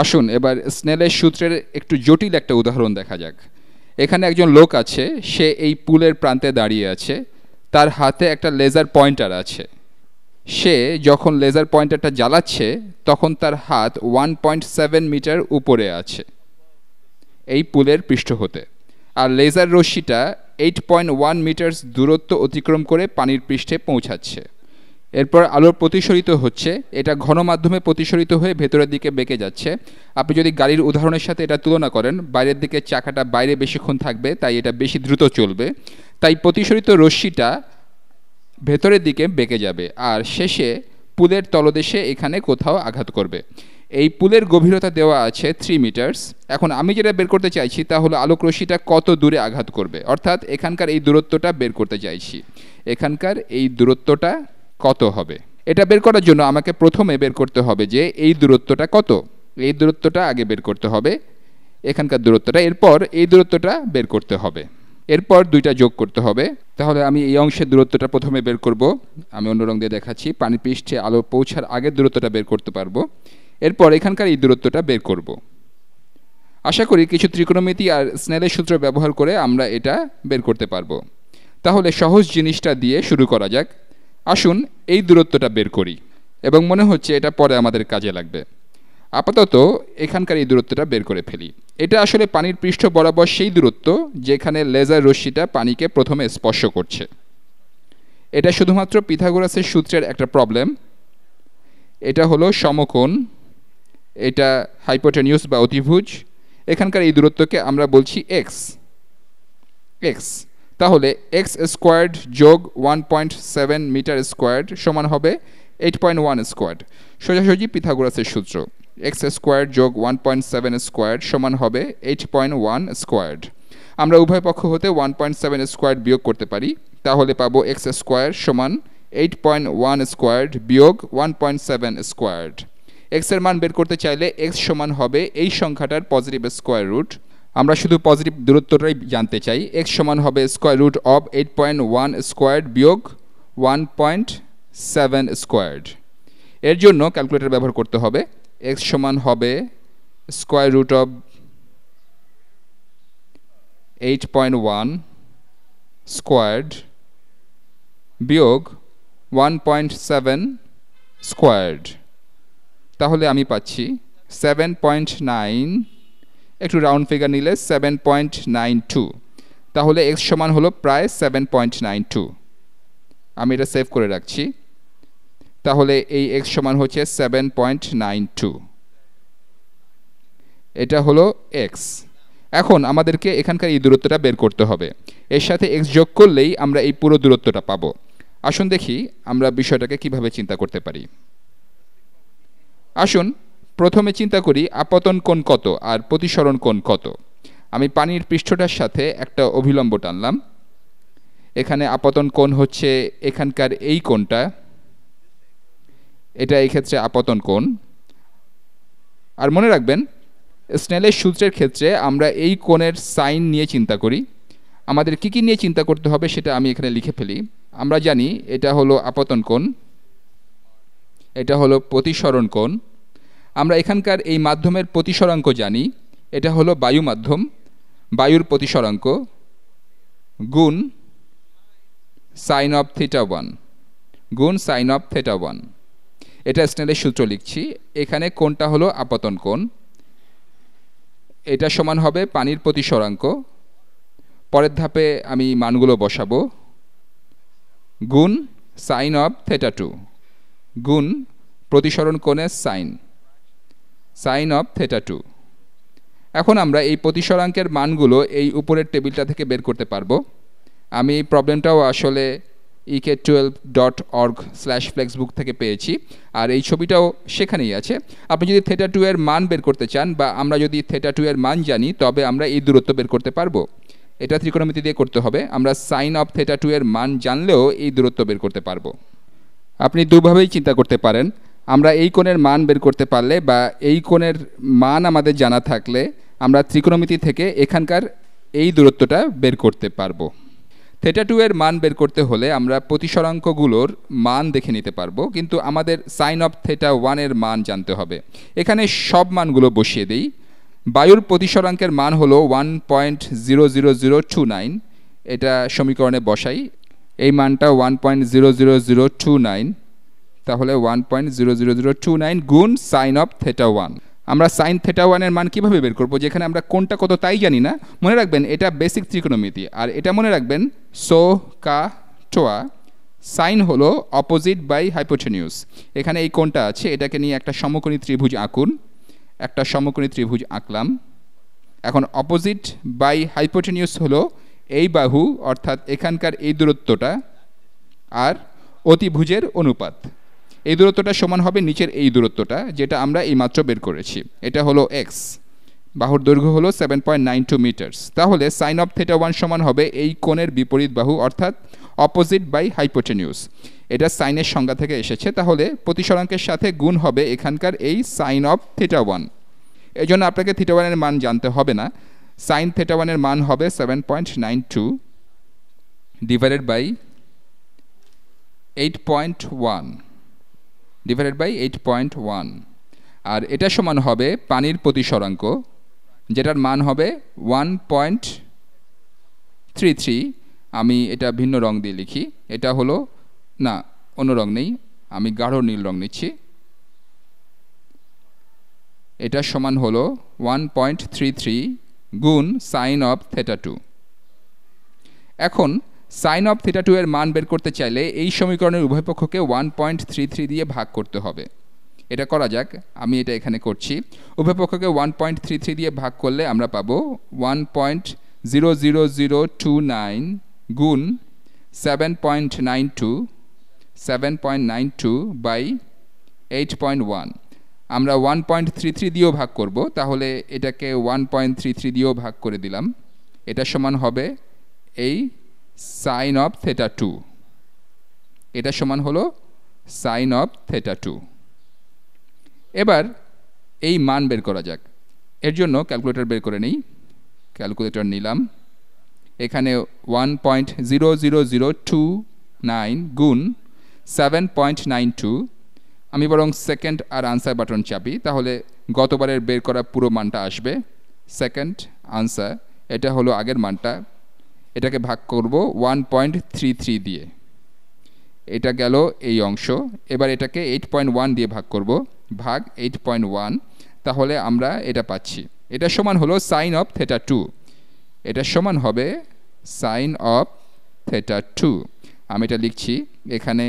আসুন এবার স্নেলের সূত্রের একটু জটিল একটা উদাহরণ দেখা যাক। এখানে একজন লোক আছে, সে এই পুলের প্রান্তে দাঁড়িয়ে আছে, তার হাতে একটা লেজার পয়েন্টার আছে। সে যখন লেজার পয়েন্টারটা জ্বালাচ্ছে তখন তার হাত 1.7 মিটার উপরে আছে এই পুলের পৃষ্ঠ হতে, আর লেজার রশ্মিটা 8.1 মিটার দূরত্ব অতিক্রম করে পানির পৃষ্ঠে পৌঁছাচ্ছে। এরপর আলোর প্রতিসরিত হচ্ছে, এটা ঘন মাধ্যমে প্রতিসরিত হয়ে ভেতরের দিকে বেঁকে যাচ্ছে। আপনি যদি গাড়ির উদাহরণের সাথে এটা তুলনা করেন, বাইরের দিকে চাকাটা বাইরে বেশিক্ষণ থাকবে, তাই এটা বেশি দ্রুত চলবে, তাই প্রতিসরিত রশ্মিটা ভেতরের দিকে বেঁকে যাবে আর শেষে পুলের তলদেশে এখানে কোথাও আঘাত করবে। এই পুলের গভীরতা দেওয়া আছে 3 মিটার্স। এখন আমি যেটা বের করতে চাইছি তা হলো আলোক রশ্মিটা কত দূরে আঘাত করবে, অর্থাৎ এখানকার এই দূরত্বটা বের করতে চাইছি। এখানকার এই দূরত্বটা কত হবে, এটা বের করার জন্য আমাকে প্রথমে বের করতে হবে যে এই দূরত্বটা কত। এই দূরত্বটা আগে বের করতে হবে, এখানকার দূরত্বটা, এরপর এই দূরত্বটা বের করতে হবে, এরপর দুইটা যোগ করতে হবে। তাহলে আমি এই অংশের দূরত্বটা প্রথমে বের করব, আমি অন্য রং দিয়ে দেখাচ্ছি। পানি পৃষ্ঠে আলো পৌঁছার আগের দূরত্বটা বের করতে পারবো, এরপর এখানকার এই দূরত্বটা বের করব। আশা করি কিছু ত্রিকোণমিতি আর স্নেলের সূত্র ব্যবহার করে আমরা এটা বের করতে পারবো। তাহলে সহজ জিনিসটা দিয়ে শুরু করা যাক। আসুন এই দূরত্বটা বের করি, এবং মনে হচ্ছে এটা পরে আমাদের কাজে লাগবে। আপাতত এখানকার এই দূরত্বটা বের করে ফেলি। এটা আসলে পানির পৃষ্ঠ বরাবর সেই দূরত্ব যেখানে লেজার রশ্মিটা পানিকে প্রথমে স্পর্শ করছে। এটা শুধুমাত্র পিথাগোরাসের সূত্রের একটা প্রবলেম। এটা হলো সমকোণ, এটা হাইপোটেনিউস বা অতিভুজ। এখানকার এই দূরত্বকে আমরা বলছি এক্স। তাহলে এক্স স্কোয়ার্ড যোগ 1.7 মিটার স্কোয়ার্ড সমান হবে 8.1 স্কোয়ার্ড। সোজাসুজি পিথাগোরাসের সূত্র, এক্স স্কোয়ার্ড যোগ 1.7 স্কোয়ার্ড সমান হবে 8.1 স্কোয়ার্ড। আমরা উভয় পক্ষ হতে 1.7 স্কোয়ার্ড বিয়োগ করতে পারি, তাহলে পাবো এক্স স্কোয়ার সমান 8.1 স্কোয়ার্ড বিয়োগ 1.7 স্কোয়ার্ড। এক্স এর মান বের করতে চাইলে এক্স সমান হবে এই সংখ্যাটার পজিটিভ স্কোয়ার রুট। আমরা শুধু পজিটিভ দূরত্বটাই জানতে চাই। এক্স সমান হবে স্কোয়ার রুট অফ 8.1 স্কোয়ার্ড বিয়োগ 1.7 স্কোয়ার্ড। এর জন্য ক্যালকুলেটর ব্যবহার করতে হবে। এক্স সমান হবে স্কোয়ার রুট অফ 8.1 স্কোয়ার্ড বিয়োগ 1.7 স্কোয়ার্ড। তাহলে আমি পাচ্ছি 7.9, একটু রাউন্ড ফিগার নিলে 7.92। তাহলে এক্স সমান হলো প্রায় 7.92। আমি এটা সেভ করে রাখছি। তাহলে এই এক্স সমান হচ্ছে 7.92, এটা হলো এক্স। এখন আমাদেরকে এখানকার এই দূরত্বটা বের করতে হবে। এর সাথে এক্স যোগ করলেই আমরা এই পুরো দূরত্বটা পাবো। আসুন দেখি আমরা বিষয়টাকে কিভাবে চিন্তা করতে পারি। আসুন প্রথমে চিন্তা করি আপতন কোণ কত আর প্রতিসরণ কোণ কত। আমি পানির পৃষ্ঠটার সাথে একটা অভিলম্ব টানলাম। এখানে আপতন কোণ হচ্ছে এখানকার এই কোণটা, এটা এই ক্ষেত্রে আপতন কোণ। আর মনে রাখবেন স্নেলের সূত্রের ক্ষেত্রে আমরা এই কোণের সাইন নিয়ে চিন্তা করি। আমাদের কি কি নিয়ে চিন্তা করতে হবে সেটা আমি এখানে লিখে ফেলি। আমরা জানি এটা হলো আপতন কোণ, এটা হলো প্রতিসরণ কোণ। আমরা এখানকার এই মাধ্যমের প্রতিসরাঙ্ক জানি, এটা হলো বায়ু মাধ্যম, বায়ুর প্রতিসরাঙ্ক গুণ সাইন অফ থিটা 1 গুণ সাইন অফ থিটা 1। এটা স্নেলের সূত্র লিখছি। এখানে কোণটা হলো আপতন কোণ, এটা সমান হবে পানির প্রতিসরাঙ্ক। পরের ধাপে আমি মানগুলো বসাবো, গুণ সাইন অফ থিটা 2 গুণ প্রতিসরণ কোণের সাইন অফ থিটা 2। এখন আমরা এই প্রতিসরাঙ্কের মানগুলো এই উপরের টেবিলটা থেকে বের করতে পারবো। আমি এই প্রবলেমটাও আসলে ek12.org/flexbook থেকে পেয়েছি, আর এই ছবিটাও সেখানেই আছে। আপনি যদি থিটা 2 এর মান বের করতে চান, বা আমরা যদি থিটা 2 এর মান জানি, তবে আমরা এই দূরত্ব বের করতে পারবো। এটা ত্রিকোণমিতি দিয়ে করতে হবে। আমরা সাইন অফ থিটা 2 এর মান জানলেও এই দূরত্ব বের করতে পারবো। আপনি দুভাবেই চিন্তা করতে পারেন। আমরা এই কোণের মান বের করতে পারলে, বা এই কোণের মান আমাদের জানা থাকলে, আমরা ত্রিকোণমিতি থেকে এখানকার এই দূরত্বটা বের করতে পারবো। θ2 এর মান বের করতে হলে আমরা প্রতিসরাঙ্কগুলোর মান দেখে নিতে পারবো, কিন্তু আমাদের সাইন অফ θ1 এর মান জানতে হবে। এখানে সব মানগুলো বসিয়ে দিই। বায়ুর প্রতিসরাঙ্কের মান হলো 1.00029, এটা সমীকরণে বসাই। এই মানটা 1.00029, তাহলে 1.00029 গুণ সাইন অফ θ1। আমরা সাইন θ1 এর মান কিভাবে বের করব, যেখানে আমরা কোনটা কত তাই জানি না। মনে রাখবেন এটা বেসিক ত্রিকোণমিতি, আর এটা মনে রাখবেন সো কা টোয়া সাইন হলো অপোজিট বাই হাইপোটেনিউস। এখানে এই কোণটা আছে, এটাকে নিয়ে একটা সমকোণী ত্রিভুজ আঁকুন। একটা সমকোণী ত্রিভুজ আঁকলাম। এখন অপোজিট বাই হাইপোটেনিউস হলো এই বাহু, অর্থাৎ এখানকার এই দূরত্বটা আর অতিভুজের অনুপাত। এই দূরত্বটা সমান হবে নিচের এই দূরত্বটা, যেটা আমরা এইমাত্র বের করেছি। এটা হলো এক্স, বাহুর দৈর্ঘ্য হলো 7.92 মিটার্স। তাহলে সাইন অফ θ1 সমান হবে এই কোণের বিপরীত বাহু, অর্থাৎ অপোজিট বাই হাইপোটেনিউস। এটা সাইনের সংজ্ঞা থেকে এসেছে, তাহলে প্রতিসরাঙ্কের সাথে গুণ হবে এখানকার এই সাইন অফ θ1। এই জন্য আপনাকে θ1 এর মান জানতে হবে না। সাইন θ1 এর মান হবে 7.92 ডিভাইডেড বাই 8.1 আর এটা সমান হবে পানির প্রতিসরাঙ্ক, যেটার মান হবে 1.33। আমি এটা ভিন্ন রং দিয়ে লিখি। এটা হলো, না অন্য রং নেই, আমি গাঢ় নীল রং নিচ্ছি। এটা সমান হলো 1.33 গুণ সাইন অফ θ2। এখন সাইন অফ θ2 এর মান বের করতে চাইলে এই সমীকরণের উভয় পক্ষকে 1.33 দিয়ে ভাগ করতে হবে। এটা করা যাক, আমি এটা এখানে করছি। উভয় পক্ষকে 1.33 দিয়ে ভাগ করলে আমরা পাবো 1.00029 গুণ 7.92 বাই 8.1। আমরা 1.33 দিয়েও ভাগ করব, তাহলে এটাকে 1.33 দিয়েও ভাগ করে দিলাম। এটা সমান হবে এই সাইন অফ θ2। এটা সমান হলো সাইন অফ θ2। এবার এই মান বের করা যাক। এর জন্য ক্যালকুলেটর বের করে নিই। ক্যালকুলেটর নিলাম। এখানে 1.00029 গুণ 7.92। আমি বরং সেকেন্ড আর আনসার বাটন চাপি, তাহলে গতবারের বের করা পুরো মানটা আসবে। সেকেন্ড আনসার, এটা হলো আগের মানটা। এটাকে ভাগ করব 1.33 দিয়ে। এটা গেল এই অংশ। এবার এটাকে 8.1 দিয়ে ভাগ করব, ভাগ 8.1। তাহলে আমরা এটা পাচ্ছি। এটা সমান হলো সাইন অফ θ2। এটা সমান হবে সাইন অফ θ2। আমি এটা লিখছি এখানে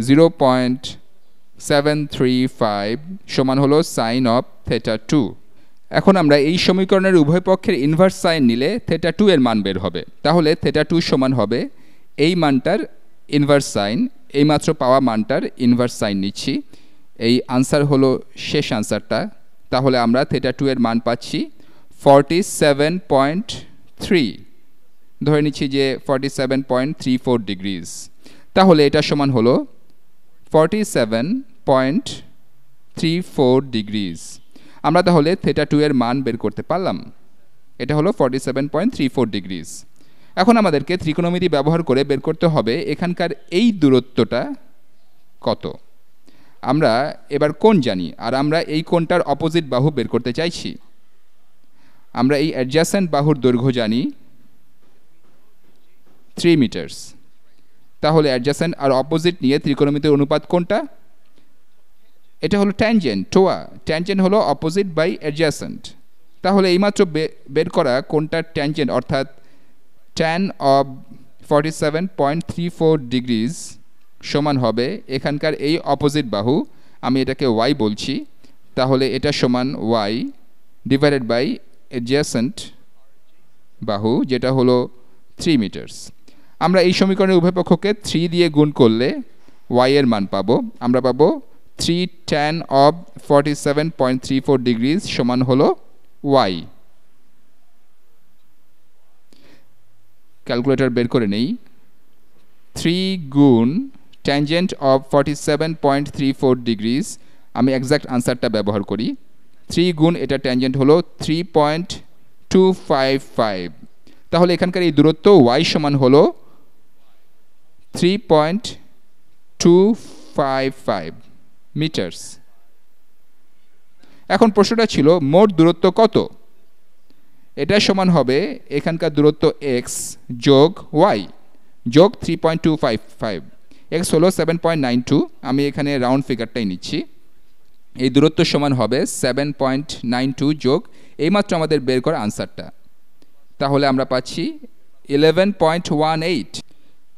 0.735 সমান হলো সাইন অফ θ2। এখন আমরা এই সমীকরণের উভয় পক্ষের ইনভার্স সাইন নিলে θ2 এর মান বের হবে। তাহলে θ2 সমান হবে এই মানটার ইনভার্স সাইন, এইমাত্র পাওয়া মানটার ইনভার্স সাইন নিচ্ছি। এই আনসার হলো শেষ আনসারটা। তাহলে আমরা θ2 এর মান পাচ্ছি 47.3। ধরে নিচ্ছি যে 47.34 ডিগ্রিজ। তাহলে এটা সমান হলো 47.34 ডিগ্রিজ। আমরা তাহলে θ2 এর মান বের করতে পারলাম। এটা হলো 47.34 ডিগ্রিজ। এখন আমাদেরকে ত্রিকোণমিতি ব্যবহার করে বের করতে হবে এখানকার এই দূরত্বটা কত। আমরা এবার কোণ জানি, আর আমরা এই কোণটার অপোজিট বাহু বের করতে চাইছি। আমরা এই অ্যাডজাসেন্ট বাহুর দৈর্ঘ্য জানি 3 মিটার্স। তাহলে অ্যাডজাসেন্ট আর অপোজিট নিয়ে ত্রিকোণমিতির অনুপাত কোনটা? এটা হলো ট্যানজেন্ট, টোয়া। ট্যানজেন্ট হলো অপোজিট বাই অ্যাডজাসেন্ট। তাহলে এইমাত্র বের করা কোনটার ট্যানজেন্ট, অর্থাৎ tan of 47.34 ডিগ্রিজ সমান হবে এখানকার এই অপোজিট বাহু, আমি এটাকে y বলছি। তাহলে এটা সমান y ডিভাইডেড বাই অ্যাডজাসেন্ট বাহু, যেটা হলো 3 মিটার্স। আমরা এই সমীকরণের উভয় পক্ষকে 3 দিয়ে গুণ করলে y এর মান পাবো। আমরা পাবো 3 tan of 47.34 ডিগ্রিজ সমান হলো y। ক্যালকুলেটর বের করে নেই। 3 গুণ ট্যানজেন্ট অফ 47.34 ডিগ্রিজ, আমি এক্সাক্ট আনসারটা ব্যবহার করি। 3 গুণ এটা ট্যানজেন্ট হলো 3.255। তাহলে এখানকার এই দূরত্ব y সমান হলো 3.255 মিটার্স। এখন প্রশ্নটা ছিল মোট দূরত্ব কত। এটা সমান হবে এখানকার দূরত্ব x যোগ y যোগ 3.255। x হলো 7.92, আমি এখানে রাউন্ড ফিগারটাই নিচ্ছি। এই দূরত্ব সমান হবে 7.92 যোগ এইমাত্র আমাদের বের করা আনসারটা। তাহলে আমরা পাচ্ছি 11.18।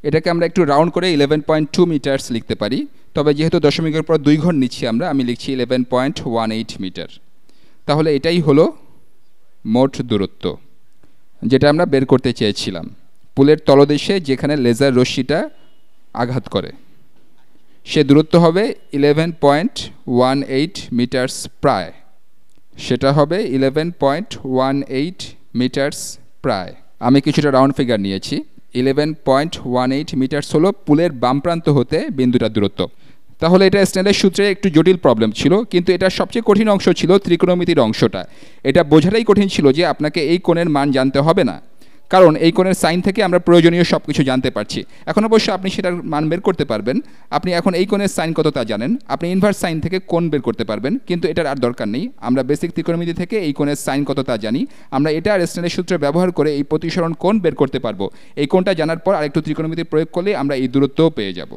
এটাকে আমরা একটু রাউন্ড করে 11.2 মিটার্স লিখতে পারি, তবে যেহেতু দশমিকের পর 2 ঘর নিচ্ছি আমি লিখছি 11.18 মিটার। তাহলে এটাই হলো মোট দূরত্ব যেটা আমরা বের করতে চেয়েছিলাম পুলের তলদেশে যেখানে লেজার রশ্মিটা আঘাত করে। সে দূরত্ব হবে 11.18 মিটার্স প্রায়। সেটা হবে 11.18 মিটার্স প্রায়। আমি কিছুটা রাউন্ড ফিগার নিয়েছি। 11.18 মিটার্স হলো পুলের বাম প্রান্ত হতে বিন্দুটার দূরত্ব। তাহলে এটা স্নেলের সূত্রে একটু জটিল প্রবলেম ছিল, কিন্তু এটা সবচেয়ে কঠিন অংশ ছিল ত্রিকোণমিতির অংশটা। এটা বোঝাটাই কঠিন ছিল যে আপনাকে এই কোণের মান জানতে হবে না, কারণ এই কোণের সাইন থেকে আমরা প্রয়োজনীয় সব কিছু জানতে পারছি। এখন অবশ্য আপনি সেটার মান বের করতে পারবেন। আপনি এখন এই কোণের সাইন কত তা জানেন, আপনি ইনভার্স সাইন থেকে কোণ বের করতে পারবেন, কিন্তু এটার আর দরকার নেই। আমরা বেসিক ত্রিকোণমিতি থেকে এই কোণের সাইন কত তা জানি। আমরা এটা আর স্নেলের সূত্র ব্যবহার করে এই প্রতিসরণ কোণ বের করতে পারবো। এই কোণটা জানার পর আরেকটু ত্রিকোণমিতি প্রয়োগ করলে আমরা এই দূরত্বও পেয়ে যাব।